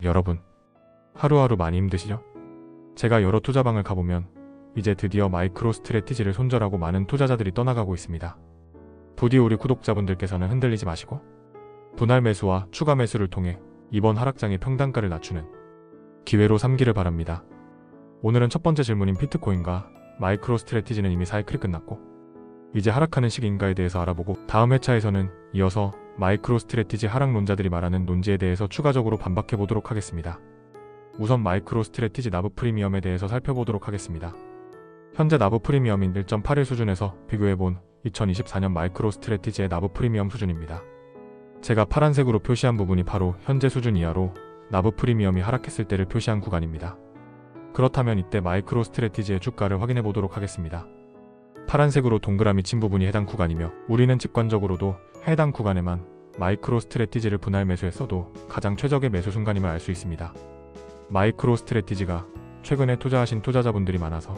여러분, 하루하루 많이 힘드시죠? 제가 여러 투자방을 가보면 이제 드디어 마이크로 스트래티지를 손절하고 많은 투자자들이 떠나가고 있습니다. 부디 우리 구독자분들께서는 흔들리지 마시고 분할 매수와 추가 매수를 통해 이번 하락장의 평단가를 낮추는 기회로 삼기를 바랍니다. 오늘은 첫 번째 질문인 비트코인과 마이크로 스트래티지는 이미 사이클이 끝났고 이제 하락하는 시기인가에 대해서 알아보고, 다음 회차에서는 이어서 마이크로 스트래티지 하락론자들이 말하는 논지에 대해서 추가적으로 반박해 보도록 하겠습니다. 우선 마이크로 스트래티지 나브 프리미엄에 대해서 살펴보도록 하겠습니다. 현재 나브 프리미엄인 1.81 수준에서 비교해본 2024년 마이크로 스트래티지의 나브 프리미엄 수준입니다. 제가 파란색으로 표시한 부분이 바로 현재 수준 이하로 나브 프리미엄이 하락했을 때를 표시한 구간입니다. 그렇다면 이때 마이크로 스트래티지의 주가를 확인해 보도록 하겠습니다. 파란색으로 동그라미 친 부분이 해당 구간이며, 우리는 직관적으로도 해당 구간에만 마이크로 스트래티지를 분할 매수했어도 가장 최적의 매수 순간임을 알 수 있습니다. 마이크로 스트래티지가 최근에 투자하신 투자자분들이 많아서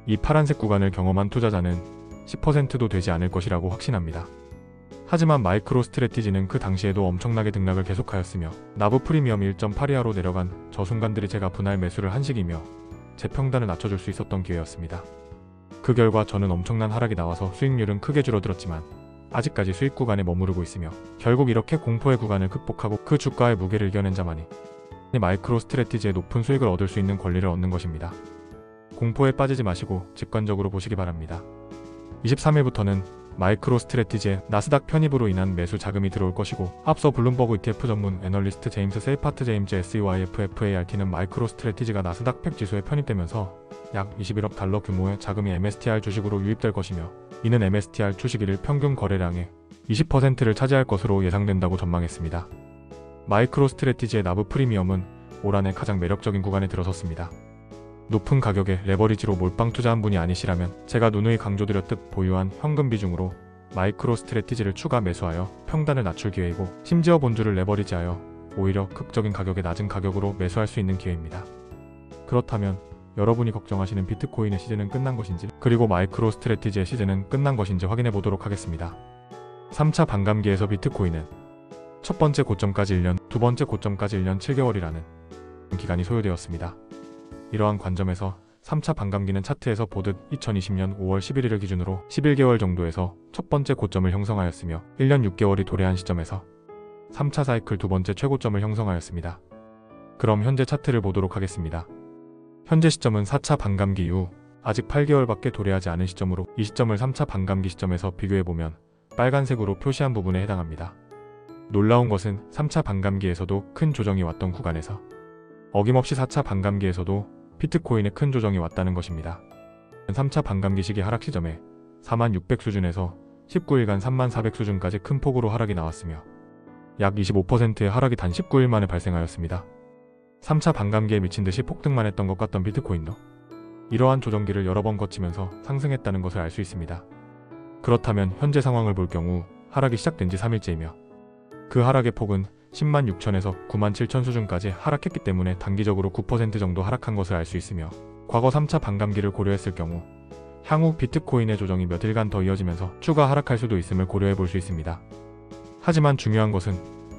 이 파란색 구간을 경험한 투자자는 10%도 되지 않을 것이라고 확신합니다. 하지만 마이크로 스트래티지는 그 당시에도 엄청나게 등락을 계속하였으며 나브 프리미엄이 1.82하로 내려간 저 순간들이 제가 분할 매수를 한 시기며 제 평단을 낮춰줄 수 있었던 기회였습니다. 그 결과 저는 엄청난 하락이 나와서 수익률은 크게 줄어들었지만 아직까지 수익 구간에 머무르고 있으며, 결국 이렇게 공포의 구간을 극복하고 그 주가의 무게를 이겨낸 자만이 마이크로 스트래티지의 높은 수익을 얻을 수 있는 권리를 얻는 것입니다. 공포에 빠지지 마시고 직관적으로 보시기 바랍니다. 23일부터는 마이크로 스트래티지의 나스닥 편입으로 인한 매수 자금이 들어올 것이고, 앞서 블룸버그 ETF 전문 애널리스트 제임스 세이파트 제임즈 SEYFFART는 마이크로 스트래티지가 나스닥 팩 지수에 편입되면서 약 21억 달러 규모의 자금이 MSTR 주식으로 유입될 것이며, 이는 MSTR 주식일 평균 거래량의 20%를 차지할 것으로 예상된다고 전망했습니다. 마이크로 스트래티지의 나브 프리미엄은 올 한해 가장 매력적인 구간에 들어섰습니다. 높은 가격에 레버리지로 몰빵 투자한 분이 아니시라면 제가 누누이 강조드렸듯 보유한 현금 비중으로 마이크로 스트래티지를 추가 매수하여 평단을 낮출 기회이고, 심지어 본주를 레버리지하여 오히려 극적인 가격에 낮은 가격으로 매수할 수 있는 기회입니다. 그렇다면 여러분이 걱정하시는 비트코인의 시즌은 끝난 것인지, 그리고 마이크로 스트래티지의 시즌은 끝난 것인지 확인해 보도록 하겠습니다. 3차 반감기에서 비트코인은 첫 번째 고점까지 1년, 두 번째 고점까지 1년 7개월이라는 기간이 소요되었습니다. 이러한 관점에서 3차 반감기는 차트에서 보듯 2020년 5월 11일을 기준으로 11개월 정도에서 첫 번째 고점을 형성하였으며, 1년 6개월이 도래한 시점에서 3차 사이클 두 번째 최고점을 형성하였습니다. 그럼 현재 차트를 보도록 하겠습니다. 현재 시점은 4차 반감기 이후 아직 8개월밖에 도래하지 않은 시점으로, 이 시점을 3차 반감기 시점에서 비교해보면 빨간색으로 표시한 부분에 해당합니다. 놀라운 것은 3차 반감기에서도 큰 조정이 왔던 구간에서 어김없이 4차 반감기에서도 비트코인에 큰 조정이 왔다는 것입니다. 3차 반감기 시기 하락 시점에 4600 수준에서 19일간 3400 수준까지 큰 폭으로 하락이 나왔으며 약 25%의 하락이 단 19일 만에 발생하였습니다. 3차 반감기에 미친듯이 폭등만 했던 것 같던 비트코인도 이러한 조정기를 여러 번 거치면서 상승했다는 것을 알 수 있습니다. 그렇다면 현재 상황을 볼 경우 하락이 시작된 지 3일째이며 그 하락의 폭은 10만 6천에서 9만 7천 수준까지 하락했기 때문에 단기적으로 9% 정도 하락한 것을 알 수 있으며, 과거 3차 반감기를 고려했을 경우 향후 비트코인의 조정이 며칠간 더 이어지면서 추가 하락할 수도 있음을 고려해 볼 수 있습니다. 하지만 중요한 것은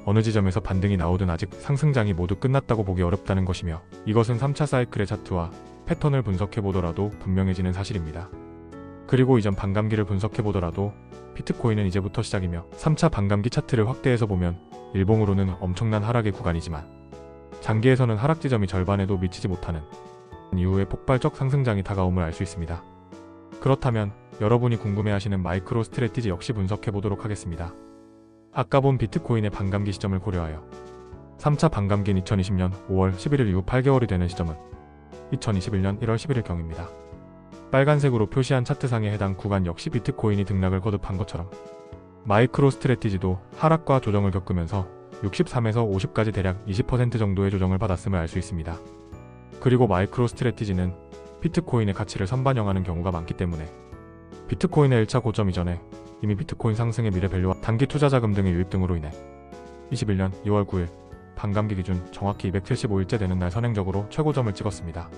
어느 지점에서 반등이 나오든 아직 상승장이 모두 끝났다고 보기 어렵다는 것이며, 이것은 3차 사이클의 차트와 패턴을 분석해 보더라도 분명해지는 사실입니다. 그리고 이전 반감기를 분석해 보더라도 비트코인은 이제부터 시작이며, 3차 반감기 차트를 확대해서 보면 일봉으로는 엄청난 하락의 구간이지만 장기에서는 하락 지점이 절반에도 미치지 못하는 이후에 폭발적 상승장이 다가옴을 알 수 있습니다. 그렇다면 여러분이 궁금해하시는 마이크로 스트래티지 역시 분석해 보도록 하겠습니다. 아까 본 비트코인의 반감기 시점을 고려하여 3차 반감기인 2020년 5월 11일 이후 8개월이 되는 시점은 2021년 1월 11일 경입니다. 빨간색으로 표시한 차트상의 해당 구간 역시 비트코인이 등락을 거듭한 것처럼 마이크로 스트래티지도 하락과 조정을 겪으면서 63에서 50까지 대략 20% 정도의 조정을 받았음을 알 수 있습니다. 그리고 마이크로 스트래티지는 비트코인의 가치를 선반영하는 경우가 많기 때문에 비트코인의 1차 고점 이전에 이미 비트코인 상승의 미래 밸류와 단기 투자 자금 등의 유입 등으로 인해 21년 2월 9일 반감기 기준 정확히 275일째 되는 날 선행적으로 최고점을 찍었습니다.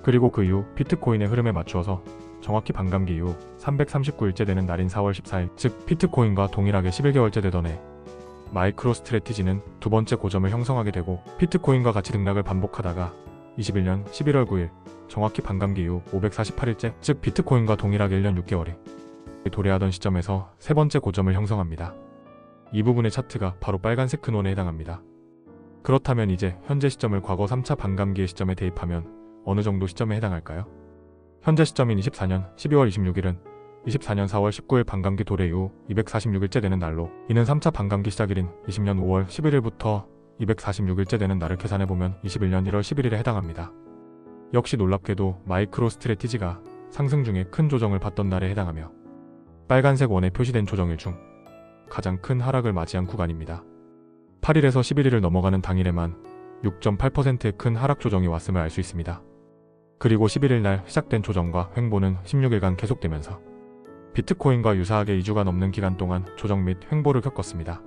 그리고 그 이후 비트코인의 흐름에 맞추어서 정확히 반감기 이후 339일째 되는 날인 4월 14일, 즉 비트코인과 동일하게 11개월째 되던 해 마이크로 스트래티지는 두 번째 고점을 형성하게 되고 비트코인과 같이 등락을 반복하다가 21년 11월 9일 정확히 반감기 이후 548일째, 즉 비트코인과 동일하게 1년 6개월이 도래하던 시점에서 세 번째 고점을 형성합니다. 이 부분의 차트가 바로 빨간색 근원에 해당합니다. 그렇다면 이제 현재 시점을 과거 3차 반감기의 시점에 대입하면 어느 정도 시점에 해당할까요? 현재 시점인 24년 12월 26일은 24년 4월 19일 반감기 도래 이후 246일째 되는 날로, 이는 3차 반감기 시작일인 20년 5월 11일부터 246일째 되는 날을 계산해보면 21년 1월 11일에 해당합니다. 역시 놀랍게도 마이크로 스트래티지가 상승 중에 큰 조정을 받던 날에 해당하며 빨간색 원에 표시된 조정일 중 가장 큰 하락을 맞이한 구간입니다. 8일에서 11일을 넘어가는 당일에만 6.8%의 큰 하락 조정이 왔음을 알 수 있습니다. 그리고 11일 날 시작된 조정과 횡보는 16일간 계속되면서 비트코인과 유사하게 2주가 넘는 기간 동안 조정 및 횡보를 겪었습니다.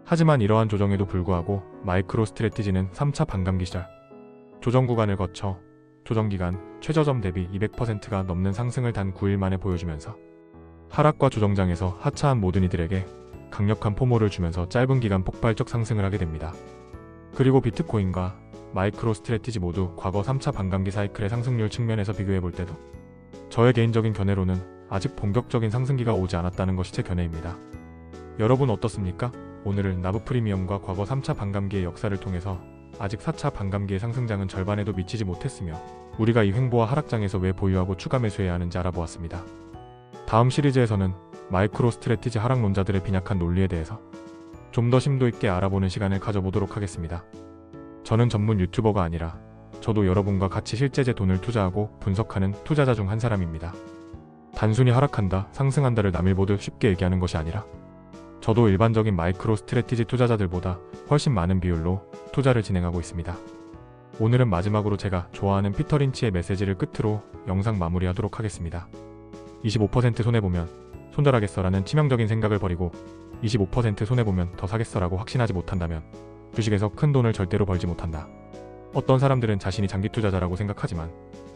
하지만 이러한 조정에도 불구하고 마이크로 스트래티지는 3차 반감기 시절 조정 구간을 거쳐 조정기간 최저점 대비 200%가 넘는 상승을 단 9일 만에 보여주면서 하락과 조정장에서 하차한 모든 이들에게 강력한 포모를 주면서 짧은 기간 폭발적 상승을 하게 됩니다. 그리고 비트코인과 마이크로 스트래티지 모두 과거 3차 반감기 사이클의 상승률 측면에서 비교해볼 때도 저의 개인적인 견해로는 아직 본격적인 상승기가 오지 않았다는 것이 제 견해입니다. 여러분 어떻습니까? 오늘은 나브 프리미엄과 과거 3차 반감기의 역사를 통해서 아직 4차 반감기의 상승장은 절반에도 미치지 못했으며 우리가 이 횡보와 하락장에서 왜 보유하고 추가 매수해야 하는지 알아보았습니다. 다음 시리즈에서는 마이크로 스트래티지 하락론자들의 빈약한 논리에 대해서 좀 더 심도 있게 알아보는 시간을 가져보도록 하겠습니다. 저는 전문 유튜버가 아니라 저도 여러분과 같이 실제 제 돈을 투자하고 분석하는 투자자 중 한 사람입니다. 단순히 하락한다, 상승한다를 남일 보듯 쉽게 얘기하는 것이 아니라 저도 일반적인 마이크로 스트래티지 투자자들보다 훨씬 많은 비율로 투자를 진행하고 있습니다. 오늘은 마지막으로 제가 좋아하는 피터 린치의 메시지를 끝으로 영상 마무리하도록 하겠습니다. 25% 손해보면 손절하겠어라는 치명적인 생각을 버리고 25% 손해보면 더 사겠어라고 확신하지 못한다면 주식에서 큰 돈을 절대로 벌지 못한다. 어떤 사람들은 자신이 장기 투자자라고 생각하지만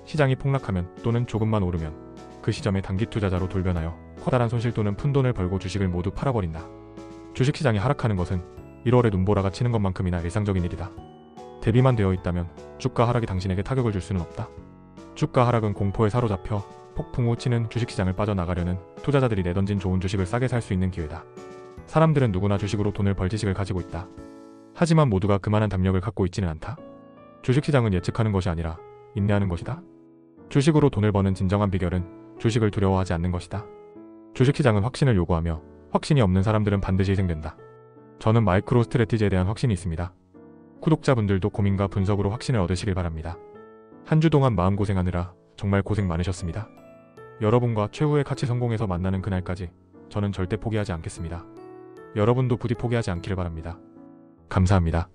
시장이 폭락하면 또는 조금만 오르면 그 시점에 단기 투자자로 돌변하여 커다란 손실 또는 푼돈을 벌고 주식을 모두 팔아버린다. 주식시장이 하락하는 것은 1월에 눈보라가 치는 것만큼이나 일상적인 일이다. 대비만 되어 있다면 주가 하락이 당신에게 타격을 줄 수는 없다. 주가 하락은 공포에 사로잡혀 폭풍 후 치는 주식시장을 빠져나가려는 투자자들이 내던진 좋은 주식을 싸게 살 수 있는 기회다. 사람들은 누구나 주식으로 돈을 벌 지식을 가지고 있다. 하지만 모두가 그만한 담력을 갖고 있지는 않다. 주식시장은 예측하는 것이 아니라 인내하는 것이다. 주식으로 돈을 버는 진정한 비결은 주식을 두려워하지 않는 것이다. 주식시장은 확신을 요구하며 확신이 없는 사람들은 반드시 희생된다. 저는 마이크로 스트래티지에 대한 확신이 있습니다. 구독자분들도 고민과 분석으로 확신을 얻으시길 바랍니다. 한 주 동안 마음고생하느라 정말 고생 많으셨습니다. 여러분과 최후의 가치 성공에서 만나는 그날까지 저는 절대 포기하지 않겠습니다. 여러분도 부디 포기하지 않기를 바랍니다. 감사합니다.